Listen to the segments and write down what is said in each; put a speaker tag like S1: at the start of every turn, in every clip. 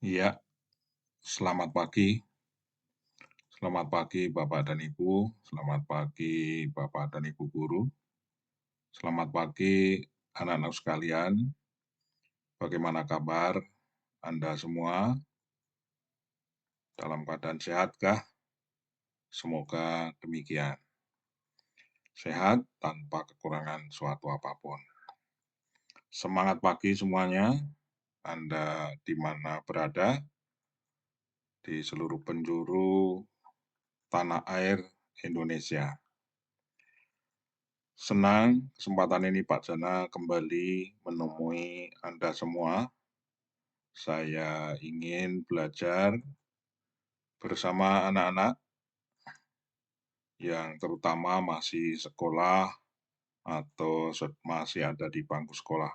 S1: Iya, selamat pagi. Selamat pagi Bapak dan Ibu. Selamat pagi Bapak dan Ibu guru. Selamat pagi anak-anak sekalian. Bagaimana kabar Anda semua? Dalam keadaan sehatkah? Semoga demikian. Sehat tanpa kekurangan suatu apapun. Semangat pagi semuanya. Anda di mana berada, di seluruh penjuru tanah air Indonesia. Senang kesempatan ini Pak Jana kembali menemui Anda semua. Saya ingin belajar bersama anak-anak yang terutama masih sekolah atau masih ada di bangku sekolah.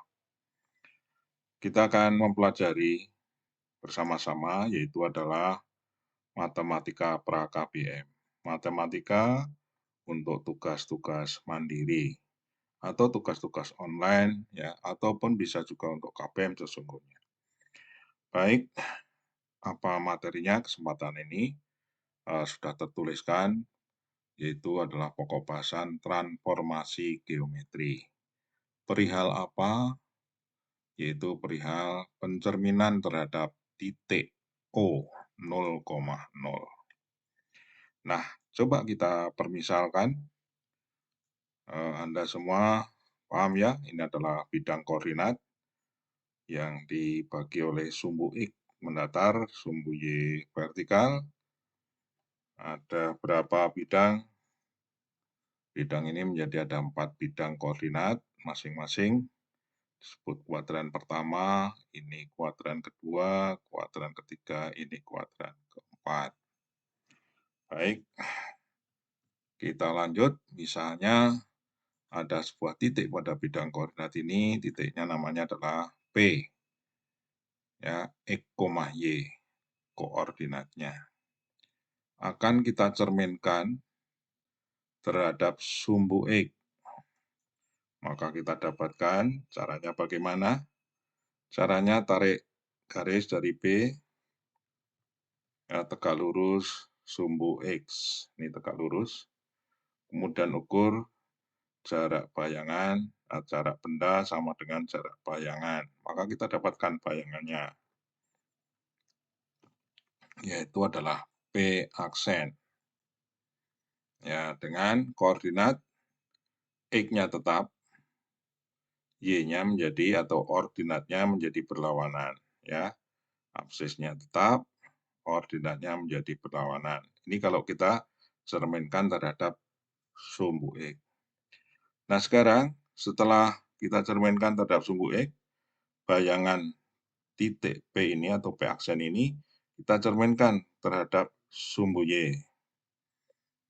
S1: Kita akan mempelajari bersama-sama yaitu adalah matematika pra-KBM. Matematika untuk tugas-tugas mandiri atau tugas-tugas online ya ataupun bisa juga untuk KBM sesungguhnya. Baik, apa materinya kesempatan ini sudah tertuliskan, yaitu adalah pokok bahasan transformasi geometri. Perihal apa? Yaitu perihal pencerminan terhadap titik O 0,0. Nah, coba kita permisalkan. Anda semua paham ya, ini adalah bidang koordinat yang dibagi oleh sumbu X mendatar, sumbu Y vertikal. Ada berapa bidang? Bidang ini menjadi ada 4 bidang koordinat masing-masing. Disebut kuadran pertama, ini kuadran kedua, kuadran ketiga, ini kuadran keempat. Baik, kita lanjut. Misalnya ada sebuah titik pada bidang koordinat ini, titiknya namanya adalah P, ya, X, Y, koordinatnya. Akan kita cerminkan terhadap sumbu X. Maka kita dapatkan caranya bagaimana? Caranya tarik garis dari B, ya, tegak lurus sumbu X. Ini tegak lurus. Kemudian ukur jarak bayangan, jarak benda sama dengan jarak bayangan. Maka kita dapatkan bayangannya, yaitu adalah P aksen. Ya, dengan koordinat X-nya tetap, Y-nya menjadi atau ordinatnya menjadi berlawanan. Ya, absisnya tetap, koordinatnya menjadi berlawanan. Ini kalau kita cerminkan terhadap sumbu X. Nah, sekarang setelah kita cerminkan terhadap sumbu X, bayangan titik P ini atau P aksen ini kita cerminkan terhadap sumbu Y.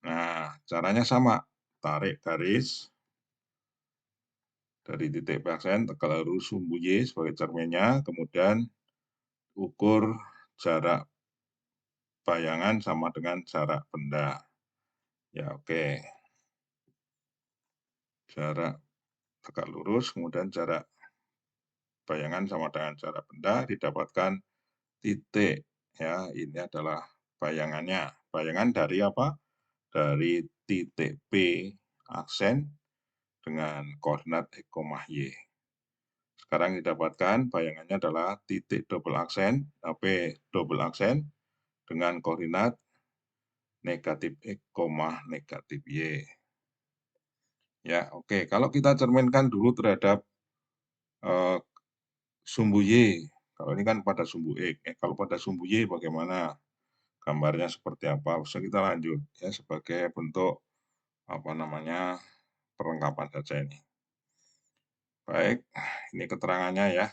S1: Nah, caranya sama. Tarik garis dari titik P aksen, tegak lurus sumbu Y sebagai cerminnya, kemudian ukur jarak bayangan sama dengan jarak benda. Ya, oke. Jarak tegak lurus, kemudian jarak bayangan sama dengan jarak benda, didapatkan titik. Ya, ini adalah bayangannya. Bayangan dari apa? Dari titik P aksen dengan koordinat X, Y. Sekarang didapatkan bayangannya adalah titik double aksen, P double aksen dengan koordinat negatif X, negatif Y. Ya, oke. Kalau kita cerminkan dulu terhadap sumbu Y, kalau ini kan pada sumbu X, kalau pada sumbu Y bagaimana? Gambarnya seperti apa? Bisa kita lanjut ya sebagai bentuk apa namanya perlengkapan saja ini. Baik, ini keterangannya ya.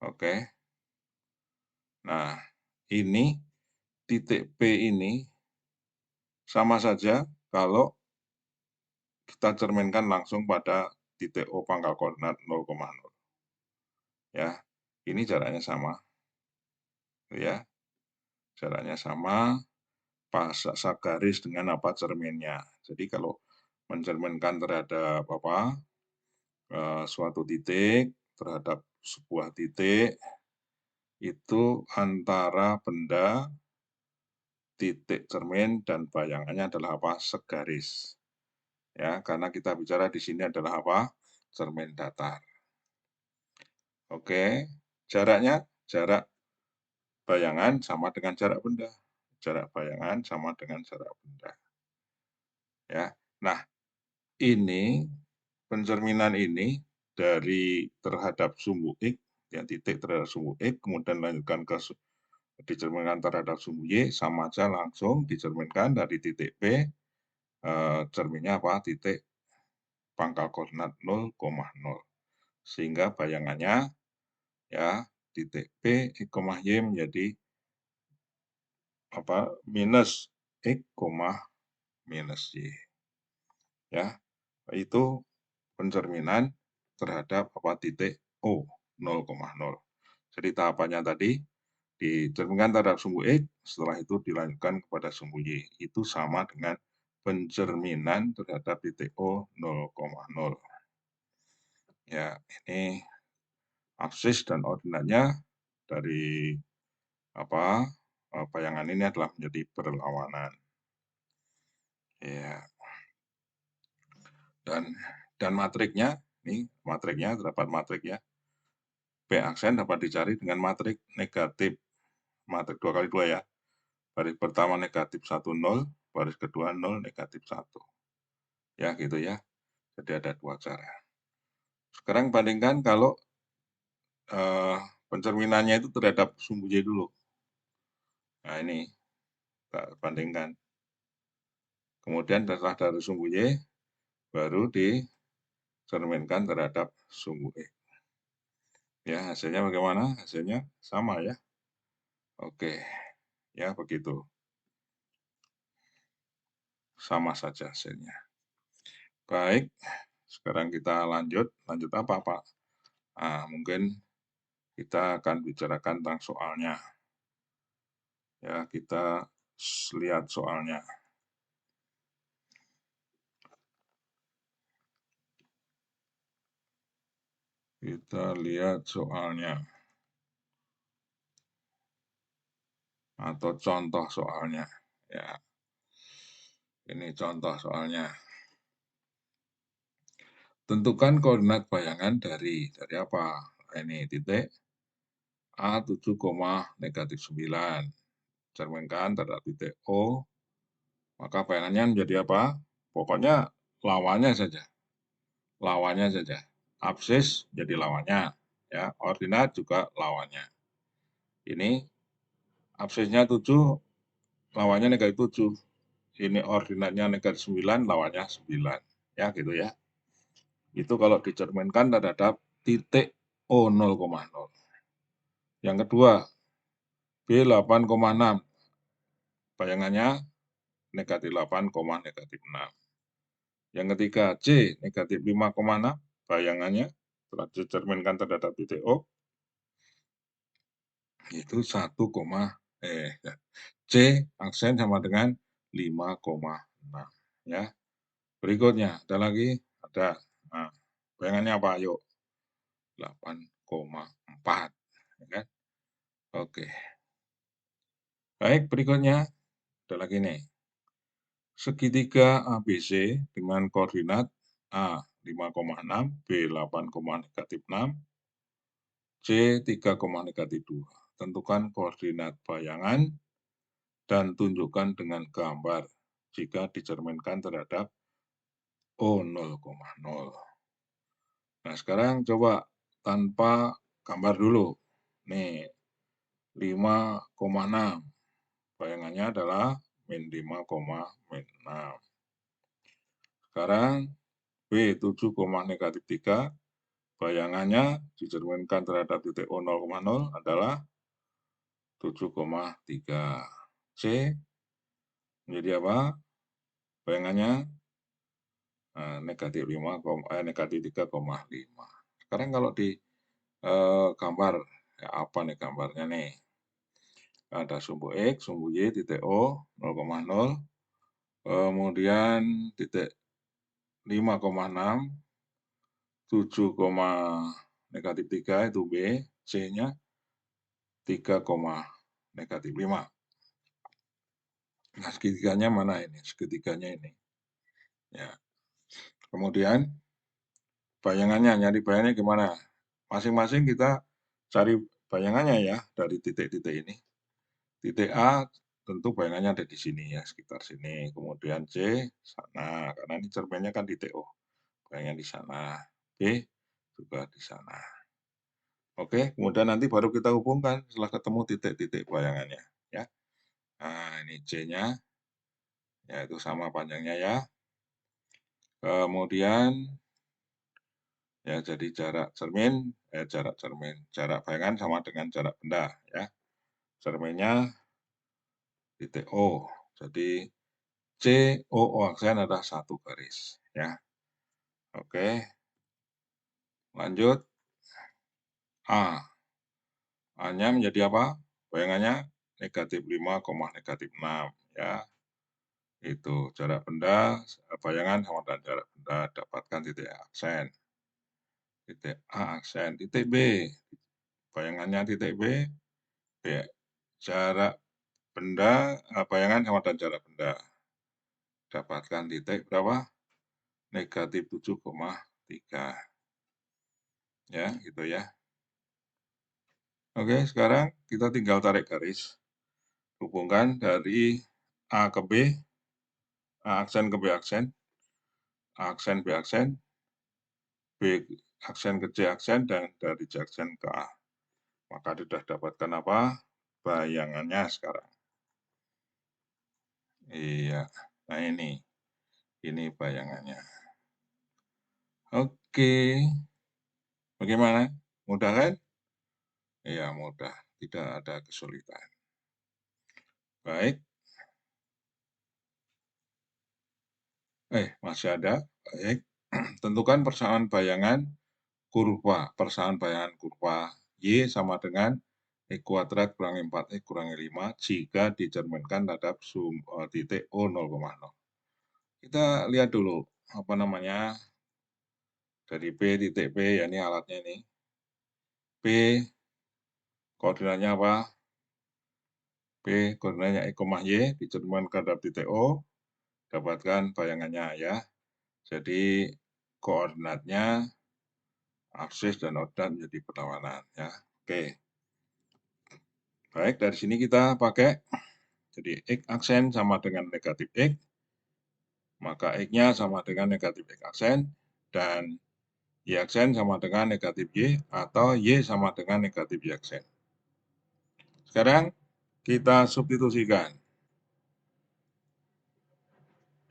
S1: Oke. Nah, ini titik P ini sama saja kalau kita cerminkan langsung pada titik O pangkal koordinat 0,0. Ya, ini jaraknya sama. Ya, jaraknya sama. Pasang garis dengan apa cerminnya. Jadi kalau mencerminkan terhadap apa suatu titik terhadap sebuah titik, itu antara benda, titik cermin, dan bayangannya adalah apa? Segaris. Ya, karena kita bicara di sini adalah apa? Cermin datar. Oke, jaraknya, jarak bayangan sama dengan jarak benda. Jarak bayangan sama dengan jarak benda. Ya, nah ini pencerminan ini dari terhadap sumbu X, ya titik terhadap sumbu X, kemudian lanjutkan ke dicerminkan terhadap sumbu Y, sama aja langsung dicerminkan dari titik P, cerminnya apa? Titik pangkal koordinat 0,0. Sehingga bayangannya ya titik P, X, Y menjadi apa? Minus X, minus Y. Ya, itu pencerminan terhadap apa titik O 0,0. Jadi tahapannya tadi dicerminkan terhadap sumbu X, setelah itu dilanjutkan kepada sumbu Y. Itu sama dengan pencerminan terhadap titik O 0,0. Ya, ini absis dan ordinatnya dari apa bayangan ini adalah menjadi berlawanan. Ya, dan matriknya, ini matriknya terdapat matrik ya. P aksen dapat dicari dengan matrik negatif, matrik 2 kali 2 ya. Baris pertama negatif 1, 0, baris kedua 0, negatif 1. Ya, gitu ya. Jadi ada dua cara. Sekarang bandingkan kalau pencerminannya itu terhadap sumbu Y dulu. Nah, ini kita bandingkan. Kemudian setelah dari sumbu Y, baru dicerminkan terhadap sumbu X. Ya, hasilnya bagaimana? Hasilnya sama ya. Oke, ya begitu. Sama saja hasilnya. Baik, sekarang kita lanjut. Lanjut apa, Pak? Nah, mungkin kita akan bicarakan tentang soalnya. Ya, kita lihat soalnya. Kita lihat soalnya. Atau contoh soalnya. Ya, ini contoh soalnya. Tentukan koordinat bayangan dari apa? Ini titik A 7, negatif 9. Cerminkan terhadap titik O, maka bayangannya menjadi apa? Pokoknya lawannya saja. Lawannya saja. Absis jadi lawannya. Ya, ordinat juga lawannya. Ini absisnya 7, lawannya negatif 7. Ini ordinatnya negatif 9, lawannya 9. Ya, gitu ya. Itu kalau dicerminkan terhadap titik O 0,0. Yang kedua, B 8,6. Bayangannya negatif 8, negatif 6. Yang ketiga, C negatif 5,6. Bayangannya setelah dicerminkan terhadap titik O, itu 1, C aksen sama dengan 5,6. Ya. Berikutnya, ada lagi? Ada. Nah, bayangannya apa? Ayo. 8,4. Ya kan? Oke. Baik, berikutnya. Ada lagi nih. Segitiga ABC dengan koordinat A 5,6, B 8, negatif 6, C 3, negatif 2. Tentukan koordinat bayangan dan tunjukkan dengan gambar jika dicerminkan terhadap O 0,0. Nah, sekarang coba tanpa gambar dulu. Nih, 5,6. Bayangannya adalah min 5, min 6. Sekarang B 7, negatif 3. Bayangannya dicerminkan terhadap titik O 0,0 adalah 7,3. C menjadi apa? Bayangannya negatif 5, negatif 3,5. Sekarang kalau di gambar, ya apa nih gambarnya nih? Ada sumbu X, sumbu Y, titik O 0,0, kemudian titik 5,6, 7, negatif 3 itu B, C-nya 3, negatif 5. Nah, segitiganya mana ini? Segitiganya ini. Ya. Kemudian bayangannya, nyari bayangannya gimana? Masing-masing kita cari bayangannya ya dari titik-titik ini. Titik A tentu bayangannya ada di sini ya, sekitar sini. Kemudian C sana, karena ini cerminnya kan titik O. Bayangan di sana. B juga di sana. Oke, kemudian nanti baru kita hubungkan setelah ketemu titik-titik bayangannya ya. Nah, ini C-nya yaitu sama panjangnya ya. Kemudian ya jadi jarak bayangan sama dengan jarak benda ya. Cerminnya titik O. Jadi COO aksen adalah satu garis ya. Oke. Lanjut A. A-nya menjadi apa? Bayangannya negatif 5, negatif 6 ya. Itu jarak benda bayangan sama dengan jarak benda, dapatkan titik aksen. Titik A aksen, titik B. Bayangannya titik B, jarak benda bayangan sama dengan jarak benda. Dapatkan titik berapa? Negatif 7,3. Ya, gitu ya. Oke, sekarang kita tinggal tarik garis. Hubungkan dari A ke B, A aksen ke B aksen, A aksen B aksen, B aksen ke C aksen, dan dari C aksen ke A. Maka sudah dapatkan apa? Bayangannya sekarang. Iya, nah ini bayangannya. Oke, bagaimana? Mudah kan? Iya, mudah, tidak ada kesulitan. Baik, masih ada. Baik, tentukan persamaan bayangan kurva. Persamaan bayangan kurva Y sama dengan X kuadrat kurangi 4X kurangi 5 jika dicerminkan terhadap titik O 0,0. Kita lihat dulu, apa namanya, dari B titik P, ya ini alatnya ini. P, koordinatnya apa? P, koordinatnya X, Y, dicerminkan terhadap titik O, dapatkan bayangannya ya. Jadi, koordinatnya aksis dan ordinat menjadi berlawanan ya. Oke. Baik, dari sini kita pakai jadi X aksen sama dengan negatif X, maka X-nya sama dengan negatif X aksen, dan Y aksen sama dengan negatif Y, atau Y sama dengan negatif Y aksen. Sekarang kita substitusikan.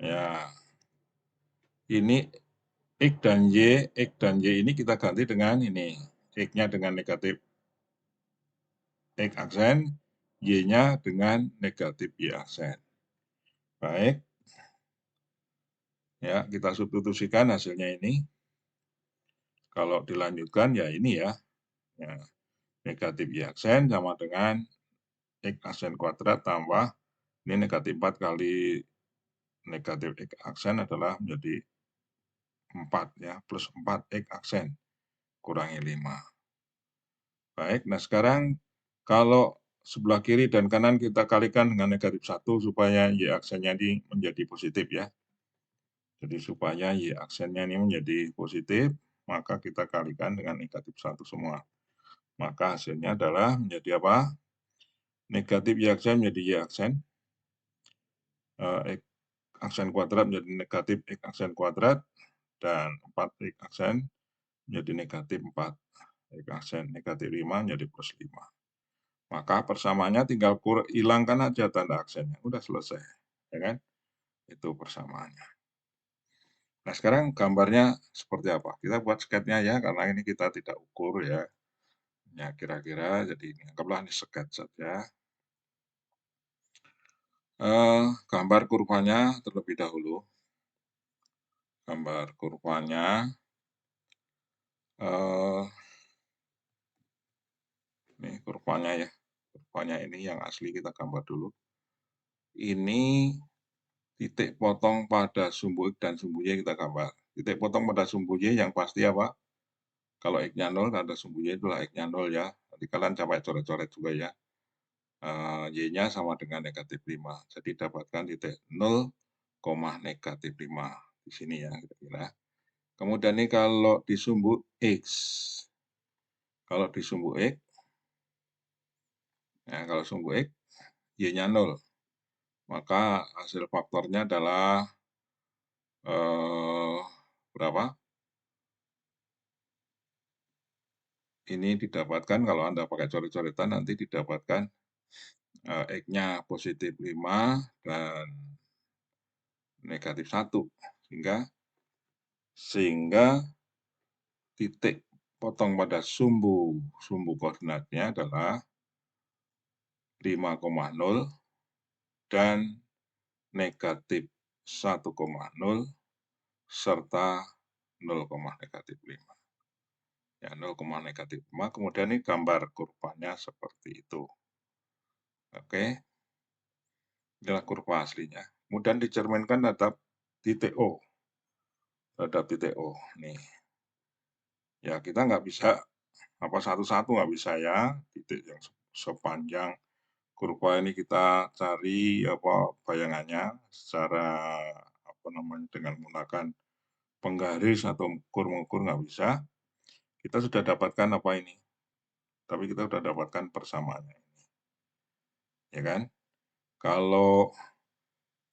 S1: Ya, ini X dan Y ini kita ganti dengan ini. X-nya dengan negatif X aksen, Y-nya dengan negatif Y aksen. Baik. Ya, kita substitusikan hasilnya ini. Kalau dilanjutkan ya ini ya. Ya, negatif Y aksen sama dengan X aksen kuadrat tambah ini negatif 4 kali negatif X aksen adalah menjadi 4 ya, plus 4 X aksen kurangi 5. Baik, nah sekarang kalau sebelah kiri dan kanan kita kalikan dengan negatif 1 supaya Y aksennya ini menjadi positif ya. Jadi supaya Y aksennya ini menjadi positif, maka kita kalikan dengan negatif 1 semua. Maka hasilnya adalah menjadi apa? Negatif Y aksen menjadi Y aksen. X aksen kuadrat menjadi negatif X aksen kuadrat. Dan 4X aksen menjadi negatif 4. X aksen negatif 5 menjadi plus 5. Maka persamaannya tinggal hilangkan aja tanda aksennya. Udah selesai. Ya kan? Itu persamaannya. Nah, sekarang gambarnya seperti apa? Kita buat sketnya ya, karena ini kita tidak ukur ya. Ya, kira-kira jadi anggaplah ini sket saja. Gambar kurvanya terlebih dahulu. Gambar kurvanya. Ini kurvanya ya. Kurvanya ini yang asli kita gambar dulu. Ini titik potong pada sumbu X dan sumbu Y kita gambar. Titik potong pada sumbu Y yang pasti apa? Kalau X-nya 0, tanda sumbu Y itulah X-nya 0 ya. Nanti kalian coba coret-coret juga ya. Y-nya sama dengan -5. Jadi dapatkan titik 0, -5 di sini ya kira-kira. Kemudian ini kalau di sumbu X. Kalau di sumbu X, ya kalau sumbu X, Y-nya 0. Maka hasil faktornya adalah berapa? Ini didapatkan kalau Anda pakai coret-coretan nanti didapatkan X-nya positif 5 dan negatif 1. Sehingga titik potong pada sumbu koordinatnya adalah 5,0 dan negatif 1,0 serta 0,-5. Ya, 0,-5. Kemudian ini gambar kurvanya seperti itu. Oke. Inilah kurva aslinya. Kemudian dicerminkan terhadap titik O. Terhadap titik O. Nih. Ya, kita nggak bisa satu-satu nggak bisa ya. Titik yang sepanjang kurva ini kita cari bayangannya secara dengan menggunakan penggaris atau mengukur nggak bisa. Kita sudah dapatkan ini. Tapi kita sudah dapatkan persamaannya ini. Ya kan? Kalau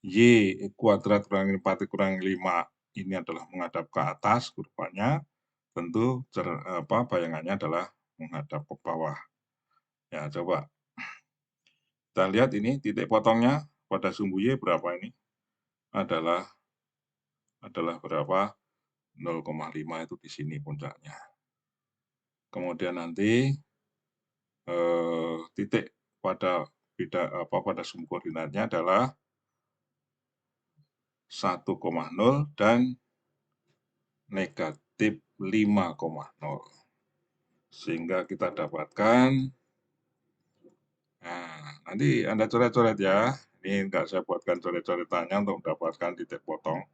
S1: Y kuadrat kurangi 4 kurangi 5 ini adalah menghadap ke atas kurvanya, tentu bayangannya adalah menghadap ke bawah. Ya, coba kita lihat ini titik potongnya pada sumbu Y berapa ini? Adalah berapa? 0,5 itu di sini puncaknya. Kemudian nanti titik pada sumbu koordinatnya adalah 1,0 dan negatif 5,0. Sehingga kita dapatkan, nah nanti Anda coret-coret ya. Ini enggak saya buatkan coret-coretannya untuk mendapatkan titik potong.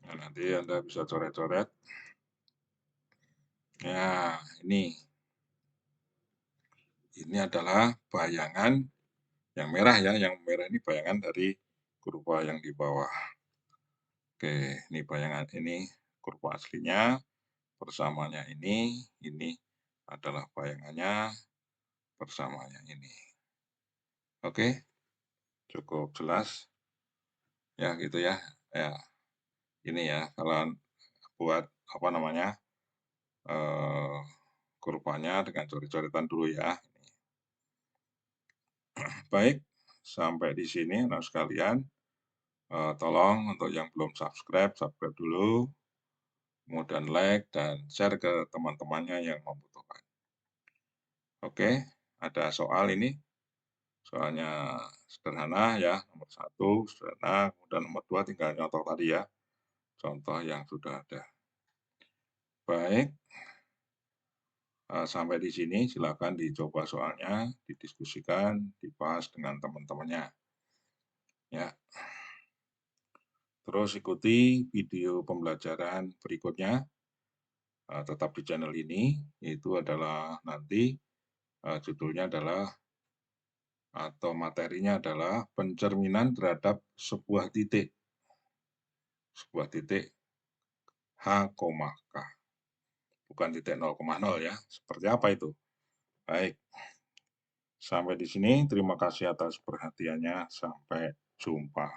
S1: Nah, nanti Anda bisa coret-coret. Nah, ini adalah bayangan yang merah ya. Yang merah ini bayangan dari kurva yang di bawah. Oke, ini bayangan ini kurva aslinya. Persamanya ini adalah bayangannya, persamanya ini. Oke, cukup jelas. Ya, gitu ya. Ya, ini ya, kalau buat kurvanya dengan coret-coretan dulu ya. Baik, sampai di sini anak sekalian. Tolong untuk yang belum subscribe dulu. Kemudian like dan share ke teman-temannya yang membutuhkan. Oke, ada soal ini. Soalnya sederhana ya, nomor 1 sederhana, kemudian nomor 2 tinggal nyontoh tadi ya. Contoh yang sudah ada. Baik, sampai di sini silakan dicoba soalnya, didiskusikan, dibahas dengan teman-temannya. Ya. Terus ikuti video pembelajaran berikutnya, tetap di channel ini, yaitu adalah nanti judulnya adalah atau materinya adalah pencerminan terhadap sebuah titik. Sebuah titik H, K. Bukan titik 0,0 ya. Seperti apa itu? Baik. Sampai di sini. Terima kasih atas perhatiannya. Sampai jumpa.